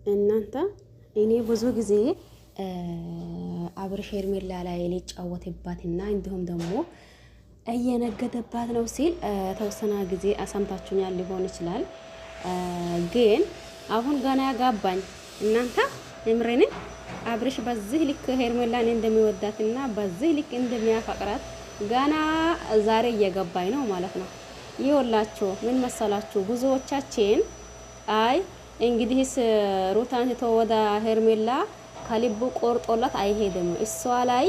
እናንተ እኔ ብዙ ጊዜ አብርሽ ሄርሜላ ላይ ሊጫወትባትና እንዲሁም ደግሞ እየነገደባት ነው ሲል ተወሰነ ጊዜ ሰምታችሁኛል ሊሆን ይችላል። ግን አሁን ገና ያጋባኝ እናንተ የምሬን አብርሽ በዚህ ልክ ሄርሜላን እንደሚወዳትና በዚህ ልክ እንደሚያፈቅራት ገና ዛሬ እየገባኝ ነው ማለት ነው። ይኸውላችሁ ምን መሰላችሁ ብዙዎቻችን አይ እንግዲህስ ሩታን ትቶ ወደ ሄርሜላ ከልቡ ቆርጦላት አይሄድም እሷ ላይ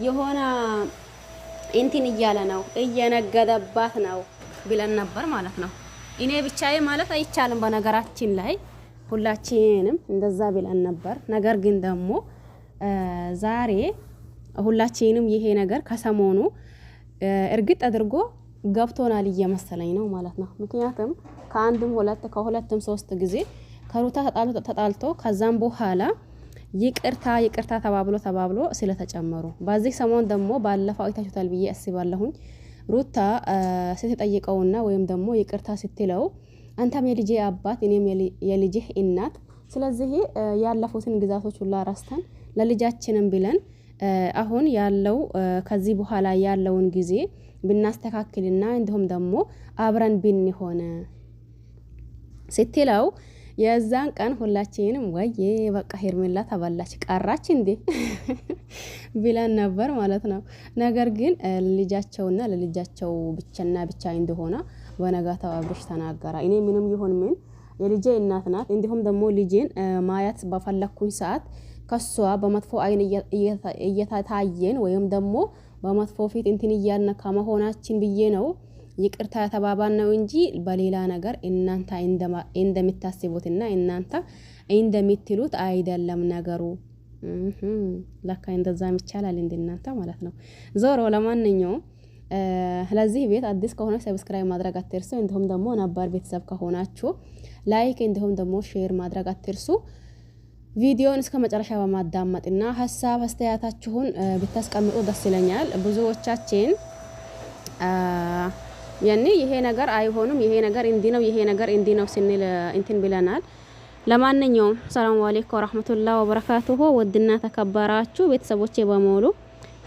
የሆነ እንትን እያለ ነው እየነገደባት ነው ብለን ነበር ማለት ነው። እኔ ብቻዬ ማለት አይቻልም በነገራችን ላይ ሁላችንም እንደዛ ብለን ነበር። ነገር ግን ደግሞ ዛሬ ሁላችንም ይሄ ነገር ከሰሞኑ እርግጥ አድርጎ ገብቶናል እየመሰለኝ ነው ማለት ነው። ምክንያቱም ከአንድም ከሁለትም ሶስት ጊዜ ከሩታ ተጣልቶ ከዛም በኋላ ይቅርታ ተባብሎ ስለተጨመሩ በዚህ ሰሞን ደግሞ ባለፈው አይታችሁታል ብዬ አስባለሁኝ። ሩታ ስትጠይቀውና ወይም ደግሞ ይቅርታ ስትለው አንተም የልጄ አባት እኔም የልጅህ እናት፣ ስለዚህ ያለፉትን ግዛቶች ሁሉ ረስተን ለልጃችንም ብለን አሁን ያለው ከዚህ በኋላ ያለውን ጊዜ ብናስተካክልና እንዲሁም ደግሞ አብረን ብንሆን ስትለው የዛን ቀን ሁላችንም ወይ በቃ ሄርሜላ ተበላች ቀራች እንዴ ብለን ነበር ማለት ነው። ነገር ግን ልጃቸውና ለልጃቸው ብቻ እንደሆነ በነጋታው አብርሽ ተናገረ። እኔ ምንም ይሁን ምን የልጄ እናት ናት፣ እንዲሁም ደግሞ ልጄን ማየት በፈለኩኝ ሰዓት ከሷ በመጥፎ አይን እየታየን ወይም ደግሞ በመጥፎ ፊት እንትን እያልን ከመሆናችን ብዬ ነው ይቅርታ ተባባን ነው እንጂ በሌላ ነገር እናንተ እንደምታስቡትና እናንተ እንደምትሉት አይደለም ነገሩ። ለካ እንደዛም ይቻላል እናንተ ማለት ነው። ዞሮ ለማንኛውም ለዚህ ቤት አዲስ ከሆነ ሰብስክራይብ ማድረግ አትርሱ። እንዲሁም ደግሞ ነባር ቤተሰብ ከሆናችሁ ላይክ እንዲሁም ደግሞ ሼር ማድረግ አትርሱ። ቪዲዮን እስከ መጨረሻ በማዳመጥና ሀሳብ አስተያየታችሁን ብታስቀምጡ ደስ ይለኛል። ብዙዎቻችን ያኔ ይሄ ነገር አይሆንም፣ ይሄ ነገር እንዲህ ነው፣ ይሄ ነገር እንዲህ ነው ስንል እንትን ብለናል። ለማንኛውም ሰላም አለይኩም ወራህመቱላሂ ወበረካቱሁ። ወድና ተከበራችሁ ቤተሰቦቼ በሙሉ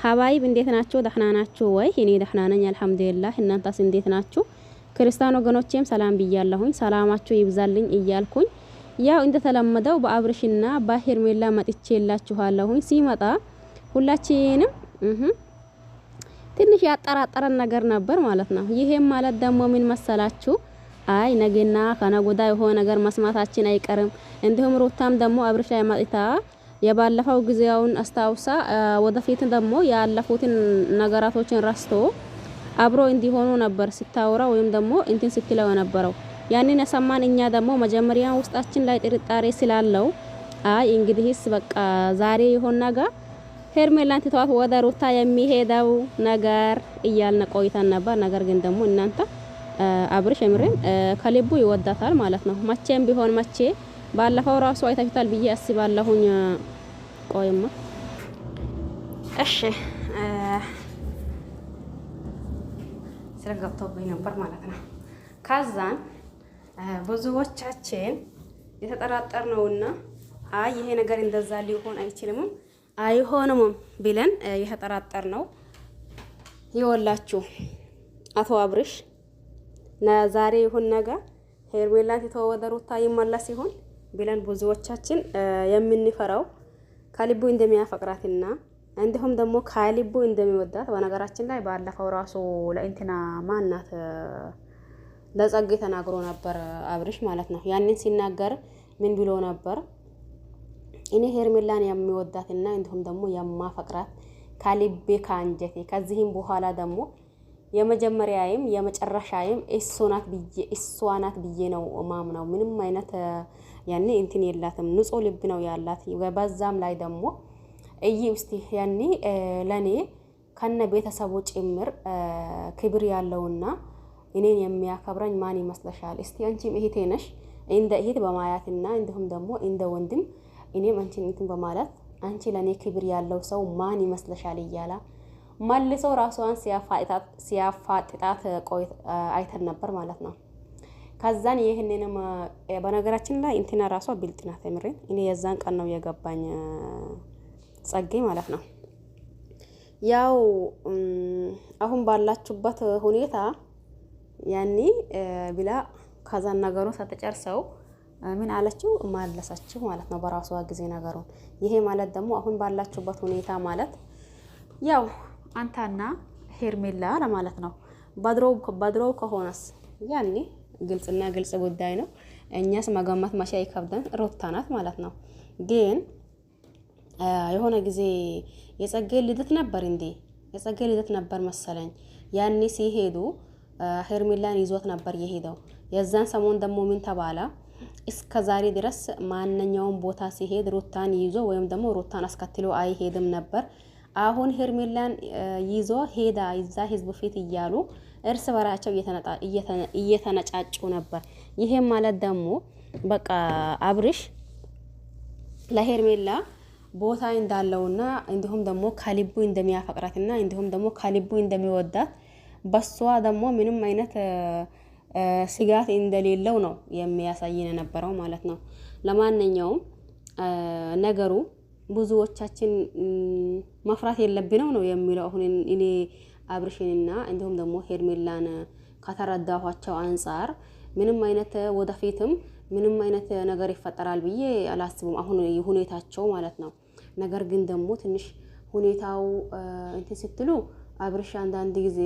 ሀባይብ እንዴት ናችሁ? ደህና ናችሁ ወይ? እኔ ደህና ነኝ አልሐምዱሊላህ። እናንተስ እንዴት ናችሁ? ክርስቲያን ወገኖቼም ሰላም ብያለሁኝ። ሰላማችሁ ይብዛልኝ እያልኩኝ ያው እንደተለመደው በአብርሽና በሄርሜላ መጥቼላችኋለሁኝ። ሲመጣ ሁላችንም ትንሽ ያጠራጠረን ነገር ነበር ማለት ነው። ይሄም ማለት ደግሞ ምን መሰላችሁ? አይ ነገና ከነጎዳ የሆነ ነገር መስማታችን አይቀርም። እንዲሁም ሩታም ደግሞ አብርሽ ላይ መጥታ የባለፈው ጊዜውን አስታውሳ ወደፊት ደግሞ ያለፉትን ነገራቶችን ረስቶ አብሮ እንዲሆኑ ነበር ስታወራ ወይም ደግሞ እንትን ስትለው የነበረው። ያንን የሰማን እኛ ደግሞ መጀመሪያ ውስጣችን ላይ ጥርጣሬ ስላለው አይ እንግዲህስ በቃ ዛሬ ይሆን ነገር ሄርሜላን ትተዋት ወደ ሩታ የሚሄደው ነገር እያልን ቆይተን ነበር። ነገር ግን ደግሞ እናንተ አብርሽ የምሬን ከልቡ ይወዳታል ማለት ነው። መቼም ቢሆን መቼ ባለፈው ራሱ አይታችሁታል ብዬ አስባለሁኝ። ቆይማ እሺ ስለገብቶብኝ ነበር ማለት ነው። ከዛን ብዙዎቻችን የተጠራጠርነውና አይ ይሄ ነገር እንደዛ ሊሆን አይሆንም ብለን የተጠራጠርነው ይወላችሁ አቶ አብርሽ ዛሬ ይሁን ነገር ሄርሜላን ትቶ ወደ ሩታ ይመለስ ይሆን ብለን ብዙዎቻችን የምንፈራው ከልቡ እንደሚያፈቅራትና እንዲሁም ደግሞ ከልቡ እንደሚወዳት። በነገራችን ላይ ባለፈው ራሱ ለእንትና ማናት ለጸጌ ተናግሮ ነበር አብርሽ ማለት ነው። ያንን ሲናገር ምን ብሎ ነበር? እኔ ሄርሜላን የሚወዳትና እንዲሁም ደግሞ የማፈቅራት ከልቤ ከአንጀቴ፣ ከዚህም በኋላ ደግሞ የመጀመሪያዬም የመጨረሻዬም እሷ ናት ብዬ ነው ማምነው። ምንም አይነት ያኔ እንትን የላትም፣ ንጹህ ልብ ነው ያላት። በዛም ላይ ደግሞ ውስጥ ያኔ ለኔ ከነ ቤተሰቡ ጭምር ክብር ያለውና እኔን የሚያከብረኝ ማን ይመስለሻል? እስቲ አንቺም እህቴ ነሽ፣ እንደ እህት በማያትና እንዲሁም ደግሞ እንደ ወንድም እኔም አንቺን እንትን በማለት አንቺ ለኔ ክብር ያለው ሰው ማን ይመስለሻል እያላ መልሶ ራሷን ሲያፋጥጣት አይተን ነበር ማለት ነው። ከዛን ይህንንም በነገራችን ላይ እንትና ራሷ ብልጥ ናት። ምሬን እኔ የዛን ቀን ነው የገባኝ ጸጌ ማለት ነው። ያው አሁን ባላችሁበት ሁኔታ ያኔ ብላ ከዛን ነገሩን ሳትጨርሰው ምን አለችው ማለሰችው ማለት ነው በራሷ ጊዜ ነገሩን። ይሄ ማለት ደግሞ አሁን ባላችሁበት ሁኔታ ማለት ያው አንታና ሄርሜላ ለማለት ነው። በድሮው ከሆነስ ያኔ ግልጽና ግልጽ ጉዳይ ነው። እኛስ መገመት መቼ አይከብደን ሩታ ናት ማለት ነው። ግን የሆነ ጊዜ የጸጌ ልደት ነበር እንዴ የጸጌ ልደት ነበር መሰለኝ። ያኔ ሲሄዱ ሄርሜላን ይዞት ነበር የሄደው። የዛን ሰሞን ደግሞ ምን ተባለ? እስከ ዛሬ ድረስ ማንኛውም ቦታ ሲሄድ ሩታን ይዞ ወይም ደግሞ ሩታን አስከትሎ አይሄድም ነበር። አሁን ሄርሜላን ይዞ ሄዳ ይዛ ህዝብ ፊት እያሉ እርስ በራቸው እየተነጫጩ ነበር። ይሄም ማለት ደግሞ በቃ አብርሽ ለሄርሜላ ቦታ እንዳለውና እንዲሁም ደግሞ ከልቡ እንደሚያፈቅራትና እንዲሁም ደግሞ ከልቡ እንደሚወዳት በሷ ደግሞ ምንም አይነት ስጋት እንደሌለው ነው የሚያሳየን የነበረው ማለት ነው። ለማንኛውም ነገሩ ብዙዎቻችን መፍራት የለብንም ነው የሚለው። አሁን እኔ አብርሽንና እንዲሁም ደግሞ ሄርሜላን ከተረዳኋቸው አንፃር ምንም አይነት ወደፊትም ምንም አይነት ነገር ይፈጠራል ብዬ አላስብም። አሁን ሁኔታቸው ማለት ነው። ነገር ግን ደግሞ ትንሽ ሁኔታው እንትን ስትሉ አብርሽ አንዳንድ ጊዜ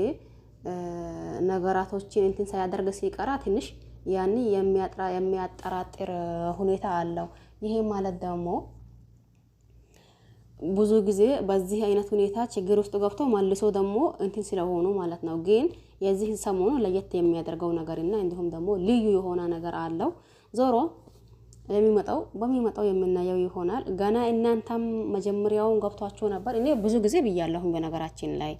ነገራቶችን እንትን ሳያደርግ ሲቀራ ትንሽ ያኔ የሚያጠራጥር ሁኔታ አለው። ይሄ ማለት ደግሞ ብዙ ጊዜ በዚህ አይነት ሁኔታ ችግር ውስጥ ገብቶ መልሶ ደግሞ እንትን ስለሆኑ ማለት ነው። ግን የዚህ ሰሞኑ ለየት የሚያደርገው ነገርና እንዲሁም ደግሞ ልዩ የሆነ ነገር አለው። ዞሮ በሚመጣው የምናየው ይሆናል። ገና እናንተም መጀመሪያውን ገብቷቸው ነበር። እኔ ብዙ ጊዜ ብያለሁ በነገራችን ላይ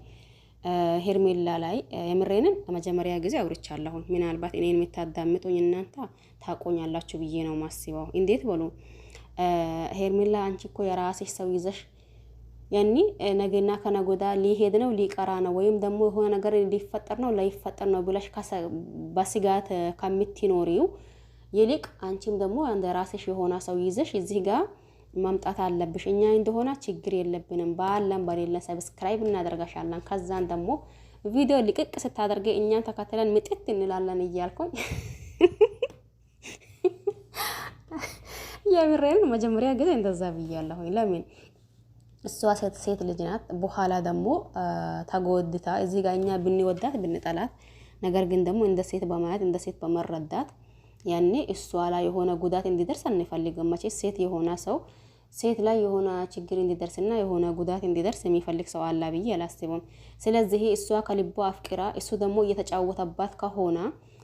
ሄርሜላ ላይ የምሬንን መጀመሪያ ጊዜ አውርቻለሁ። ምናልባት እኔን የምታዳምጡኝ እናንተ ታቆኛላችሁ ብዬ ነው ማስበው። እንዴት በሉ ሄርሜላ አንቺ እኮ የራስሽ ሰው ይዘሽ ያኒ ነገና ከነጎዳ ሊሄድ ነው ሊቀራ ነው ወይም ደግሞ የሆነ ነገር ሊፈጠር ነው ላይፈጠር ነው ብለሽ በስጋት ከምትኖሪው ይልቅ አንቺም ደግሞ እንደ ራስሽ የሆነ ሰው ይዘሽ እዚህ ጋር ማምጣት አለብሽ። እኛ እንደሆነ ችግር የለብንም። ባለን በሌለ ሰብስክራይብ እናደርጋሻለን። ከዛን ደግሞ ቪዲዮ ልቅቅ ስታደርገ እኛን ተከተለን ምጥት እንላለን እያልኩኝ የምሬን መጀመሪያ ጊዜ እንደዛ ብያለሁ። ለምን እሷ ሴት ልጅ ናት። በኋላ ደግሞ ተጎድታ እዚህ ጋር እኛ ብንወዳት ብንጠላት፣ ነገር ግን ደግሞ እንደ ሴት በማየት እንደ ሴት በመረዳት ያኔ እሷ ላይ የሆነ ጉዳት እንዲደርስ አንፈልግም። መቼ ሴት የሆነ ሰው ሴት ላይ የሆነ ችግር እንዲደርስና የሆነ ጉዳት እንዲደርስ የሚፈልግ ሰው አለ ብዬ አላስብም። ስለዚህ እሷ ከልቧ አፍቅራ እሱ ደግሞ እየተጫወተባት ከሆነ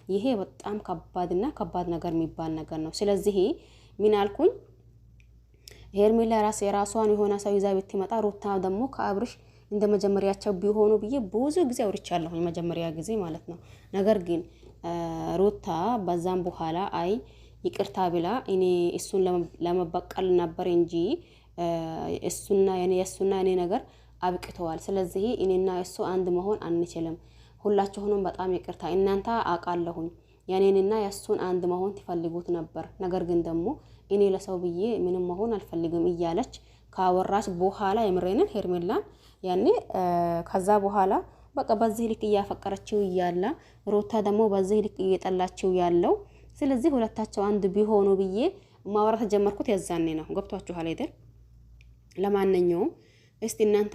ይሄ በጣም ከባድና ከባድ ነገር የሚባል ነገር ነው። ስለዚህ ምን አልኩኝ ሄርሜላ የራሷን የሆነ ሰው ይዛ ብትመጣ ሩታ ደግሞ ከአብርሽ እንደ መጀመሪያቸው ቢሆኑ ብዬ ብዙ ጊዜ አውርቻለሁ፣ መጀመሪያ ጊዜ ማለት ነው። ነገር ግን ሩታ በዛም በኋላ አይ ይቅርታ ብላ እኔ እሱን ለመበቀል ነበር እንጂ እሱና የኔ ነገር አብቅተዋል። ስለዚህ እኔና እሱ አንድ መሆን አንችልም። ሁላችሁንም በጣም ይቅርታ። እናንተ አውቃለሁኝ የኔንና የእሱን አንድ መሆን ትፈልጉት ነበር። ነገር ግን ደግሞ እኔ ለሰው ብዬ ምንም መሆን አልፈልግም እያለች ካወራች በኋላ የምሬንን ሄርሜላን ያኔ ከዛ በኋላ በቃ በዚህ ልክ እያፈቀረችው እያለ ሩታ ደግሞ በዚህ ልክ እየጠላችው ያለው። ስለዚህ ሁለታቸው አንድ ቢሆኑ ብዬ ማውራት ጀመርኩት። ያዛኔ ነው ገብቷችኋል አይደል? ለማንኛውም እስቲ እናንተ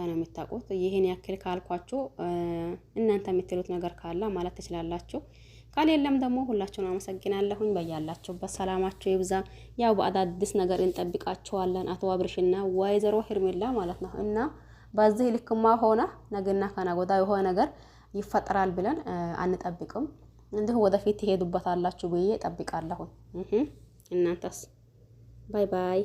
ነው የምታውቁት። ይሄን ያክል ካልኳችሁ እናንተ የምትሉት ነገር ካለ ማለት ትችላላችሁ። ካሌለም ደግሞ ሁላችሁን አመሰግናለሁኝ። በያላችሁበት ሰላማችሁ ይብዛ። ያው በአዳዲስ ነገር እንጠብቃችኋለን አቶ አብርሽና ወይዘሮ ሄርሜላ ማለት ነው። እና በዚህ ልክማ ሆነ ነገና ከነጎዳ የሆነ ነገር ይፈጠራል ብለን አንጠብቅም። እንዲሁ ወደፊት ትሄዱበታላችሁ ብዬ እጠብቃለሁ። እናንተስ? ባይ ባይ።